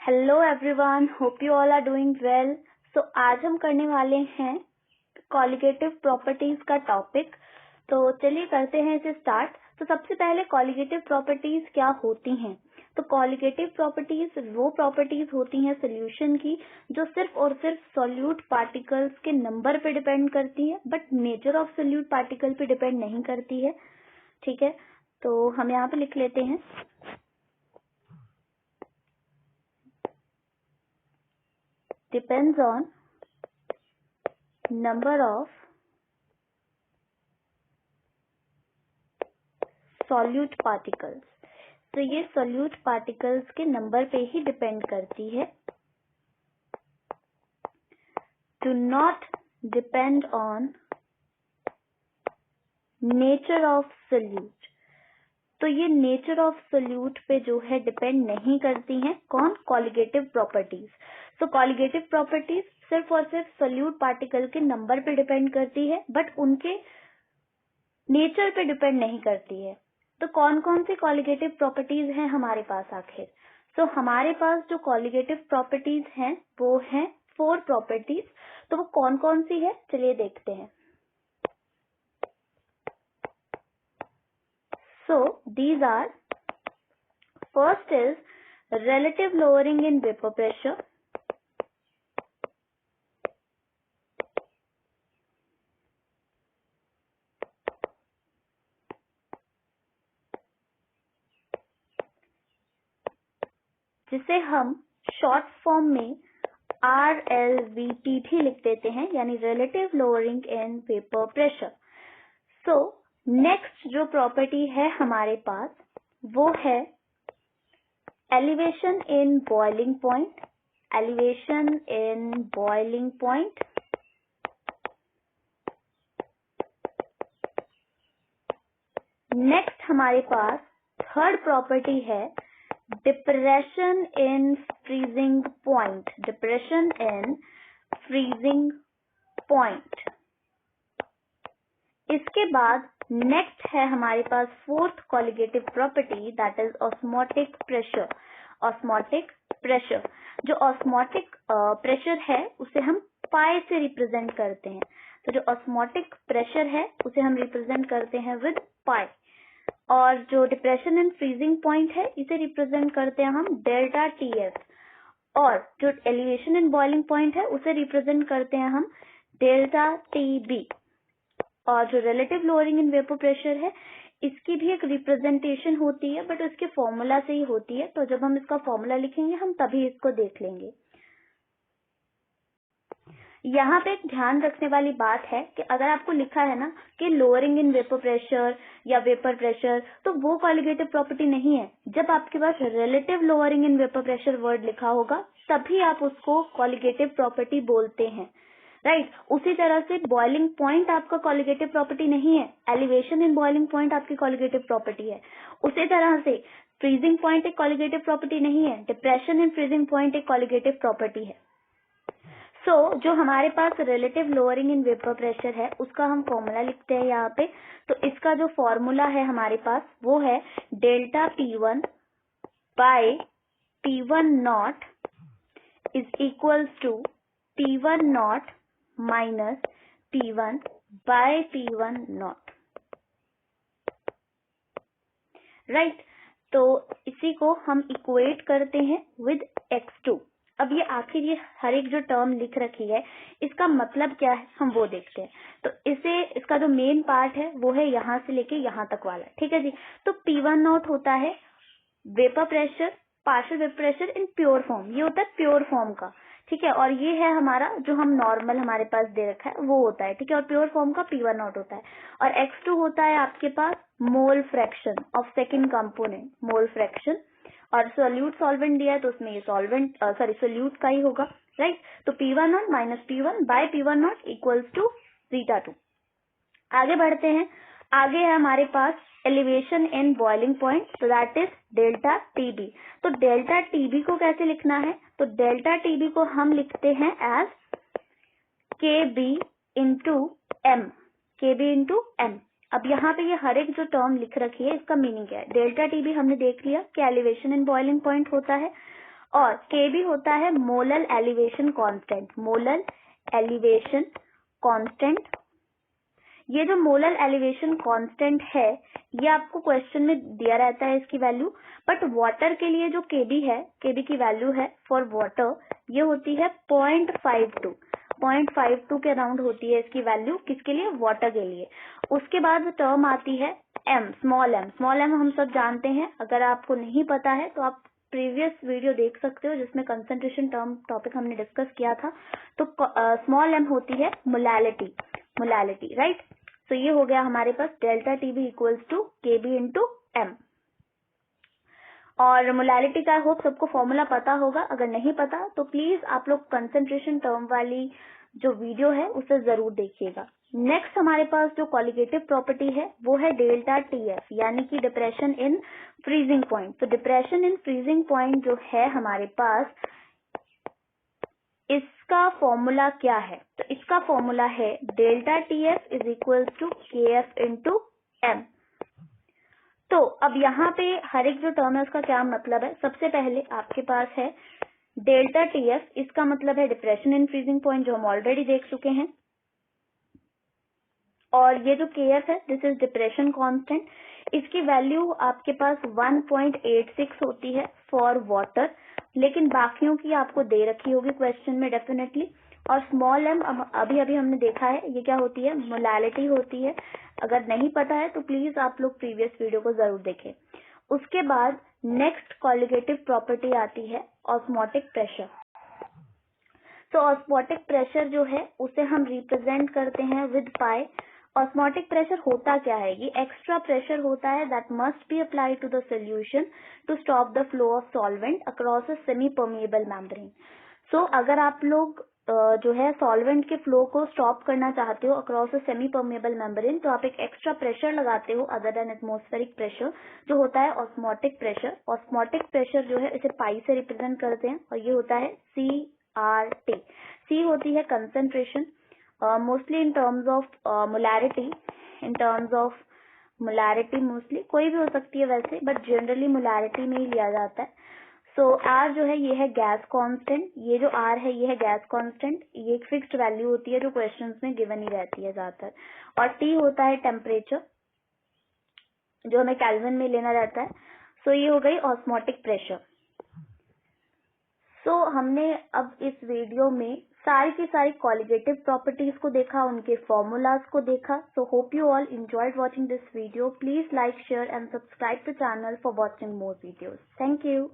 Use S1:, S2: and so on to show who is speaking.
S1: Hello everyone, hope you all are doing well. So आज हम करने वाले हैं कॉलिगेटिव प्रॉपर्टीज का टॉपिक। तो चलिए करते हैं इसे स्टार्ट। तो सबसे पहले कॉलिगेटिव प्रॉपर्टीज क्या होती हैं। तो कॉलिगेटिव प्रॉपर्टीज वो प्रॉपर्टीज होती हैं सोल्यूशन की जो सिर्फ और सिर्फ सॉल्यूट पार्टिकल्स के नंबर पे डिपेंड करती है, but nature of solute particle पे डिपेंड नहीं करती है। ठीक है, तो हम यहाँ पे लिख लेते हैं depends on number of solute particles। तो ये solute particles के नंबर पे ही डिपेंड करती है। Do not depend on nature of solute। तो ये नेचर ऑफ सोल्यूट पे जो है डिपेंड नहीं करती हैं। कौन? Colligative properties. तो कॉलिगेटिव प्रॉपर्टीज सिर्फ और सिर्फ सोल्यूट पार्टिकल के नंबर पे डिपेंड करती है, बट उनके नेचर पे डिपेंड नहीं करती है। तो कौन कौन सी कॉलिगेटिव प्रॉपर्टीज हैं हमारे पास आखिर? तो हमारे पास जो कॉलिगेटिव प्रॉपर्टीज हैं वो हैं 4 प्रॉपर्टीज। तो वो कौन कौन सी है, चलिए देखते हैं। So these are, first is relative lowering in vapor pressure, जिसे हम शॉर्ट फॉर्म में RLVP भी लिख देते हैं, यानी relative lowering in vapor pressure। So next जो प्रॉपर्टी है हमारे पास वो है elevation in boiling point। elevation in boiling point, next हमारे पास थर्ड प्रॉपर्टी है depression in freezing point. Depression in freezing point. इसके बाद नेक्स्ट है हमारे पास fourth colligative property, that is osmotic pressure. Osmotic pressure, जो ऑस्मोटिक प्रेशर है उसे हम पाई से रिप्रेजेंट करते हैं। तो जो ऑस्मोटिक प्रेशर है उसे हम रिप्रेजेंट करते हैं विद पाई, और जो डिप्रेशन इन फ्रीजिंग पॉइंट है इसे रिप्रेजेंट करते हैं हम डेल्टा TF, और जो एलिवेशन इन बॉइलिंग पॉइंट है उसे रिप्रेजेंट करते हैं हम डेल्टा TB। और जो relative lowering in vapour pressure है इसकी भी एक रिप्रेजेंटेशन होती है, बट उसके फॉर्मूला से ही होती है। तो जब हम इसका फॉर्मूला लिखेंगे हम तभी इसको देख लेंगे। यहाँ पे एक ध्यान रखने वाली बात है कि अगर आपको लिखा है ना कि लोअरिंग इन वेपर प्रेशर या वेपर प्रेशर, तो वो कॉलिगेटिव प्रॉपर्टी नहीं है। जब आपके पास relative lowering in vapour pressure word लिखा होगा तभी आप उसको कॉलिगेटिव प्रॉपर्टी बोलते हैं, राइट। उसी तरह से बॉइलिंग पॉइंट आपका कॉलिगेटिव प्रॉपर्टी नहीं है, एलिवेशन इन बॉइलिंग पॉइंट आपकी कॉलिगेटिव प्रॉपर्टी है। उसी तरह से फ्रीजिंग पॉइंट एक कॉलिगेटिव प्रॉपर्टी नहीं है, डिप्रेशन इन फ्रीजिंग पॉइंट एक कॉलिगेटिव प्रॉपर्टी है। जो हमारे पास relative lowering in vapour pressure है उसका हम फॉर्मूला लिखते हैं यहाँ पे। तो इसका जो फॉर्मूला है हमारे पास वो है delta P1 by P1 naught is equals to P1 not minus P1 by P1 naught, right. तो इसी को हम इक्वेट करते हैं विद x2। अब ये आखिर ये हर एक जो टर्म लिख रखी है इसका मतलब क्या है हम वो देखते हैं। तो इसका जो मेन पार्ट है वो है यहाँ से लेके यहाँ तक वाला, ठीक है जी। तो P1 नॉट होता है vapour pressure, partial vapour pressure in pure form, ये होता है प्योर फॉर्म का, ठीक है। और ये है हमारा जो हम नॉर्मल हमारे पास दे रखा है वो होता है, ठीक है। और प्योर फॉर्म का P1 नॉट होता है। और x2 होता है आपके पास mole fraction of second component, mole fraction. और सोल्यूट सॉल्वेंट दिया है तो उसमें ये सोल्यूट का ही होगा, राइट। तो P1 not minus P1 by P1 naught equals to zeta 2। आगे बढ़ते हैं। आगे है हमारे पास एलिवेशन इन बॉइलिंग पॉइंट, तो दैट इज डेल्टा TB। तो डेल्टा TB को कैसे लिखना है? तो डेल्टा TB को हम लिखते हैं as KB into M, KB into M। अब यहाँ पे ये हर एक जो टर्म लिख रखी है इसका मीनिंग क्या है? डेल्टा TB हमने देख लिया कि एलिवेशन इन बॉइलिंग पॉइंट होता है, और Kb होता है molar elevation constant, molar elevation constant. ये जो मोलर एलिवेशन कांस्टेंट है ये आपको क्वेश्चन में दिया रहता है इसकी वैल्यू, बट वाटर के लिए जो Kb है, Kb की वैल्यू है फॉर वाटर ये होती है 0.52 के अराउंड होती है इसकी वैल्यू, किसके लिए, वाटर के लिए। उसके बाद टर्म आती है m, स्मॉल m हम सब जानते हैं, अगर आपको नहीं पता है तो आप प्रीवियस वीडियो देख सकते हो जिसमें कंसंट्रेशन टर्म टॉपिक हमने डिस्कस किया था। तो स्मॉल m होती है मोलैलिटी, राइट। तो ये हो गया हमारे पास delta TB equals to KB into M. और मोलैलिटी का होप सबको फॉर्मूला पता होगा, अगर नहीं पता तो प्लीज आप लोग कंसंट्रेशन टर्म वाली जो वीडियो है उसे जरूर देखिएगा। नेक्स्ट हमारे पास जो कॉलिगेटिव प्रॉपर्टी है वो है डेल्टा टीएफ, यानी कि डिप्रेशन इन फ्रीजिंग पॉइंट। तो डिप्रेशन इन फ्रीजिंग पॉइंट जो है हमारे पास, इसका फॉर्मूला क्या है, तो इसका फॉर्मूला है delta TF is equal to K F into M. तो अब यहाँ पे हर एक जो टर्म है उसका क्या मतलब है, सबसे पहले आपके पास है डेल्टा टीएफ, इसका मतलब है डिप्रेशन इन फ्रीजिंग पॉइंट जो हम ऑलरेडी देख चुके हैं। और ये जो केएफ है दिस इज डिप्रेशन कांस्टेंट, इसकी वैल्यू आपके पास 1.86 होती है फॉर वाटर, लेकिन बाकियों की आपको दे रखी होगी क्वेश्चन में डेफिनेटली। और स्मॉल एम अभी हमने देखा है ये क्या होती है, मोलैलिटी होती है। अगर नहीं पता है तो प्लीज आप लोग प्रीवियस वीडियो को जरूर देखें। उसके बाद नेक्स्ट कॉलिगेटिव प्रॉपर्टी आती है ऑस्मोटिक प्रेशर। तो ऑस्मोटिक प्रेशर जो है उसे हम रिप्रेजेंट करते हैं विद पाई। ऑस्मोटिक प्रेशर होता क्या है, ये एक्स्ट्रा प्रेशर होता है that must be applied to the solution to stop the flow of solvent across a semi permeable membrane. So अगर आप लोग जो है सॉल्वेंट के फ्लो को स्टॉप करना चाहते हो across a semi permeable membrane, तो आप एक एक्स्ट्रा प्रेशर लगाते हो अदर देन एटमॉस्फेरिक प्रेशर, जो होता है ऑस्मोटिक प्रेशर। ऑस्मोटिक प्रेशर जो है इसे पाई से रिप्रेजेंट करते हैं और ये होता है CRT। C होती है concentration, mostly in terms of molarity, mostly कोई भी हो सकती है वैसे, बट जनरली मोलैरिटी में ही लिया जाता है। सो R जो है ये है गैस कांस्टेंट, ये जो R है ये है गैस कांस्टेंट, ये एक फिक्स्ड वैल्यू होती है जो क्वेश्चंस में गिवन ही रहती है ज्यादातर। और T होता है टेम्परेचर जो हमें केल्विन में लेना रहता है। सो ये हो गई ऑस्मोटिक प्रेशर। सो हमने अब इस वीडियो में सारी की सारी कॉलिगेटिव प्रॉपर्टीज को देखा, उनके फॉर्मूलाज को देखा। So hope you all enjoyed watching this video. Please like, share and subscribe the channel for watching more videos. Thank you.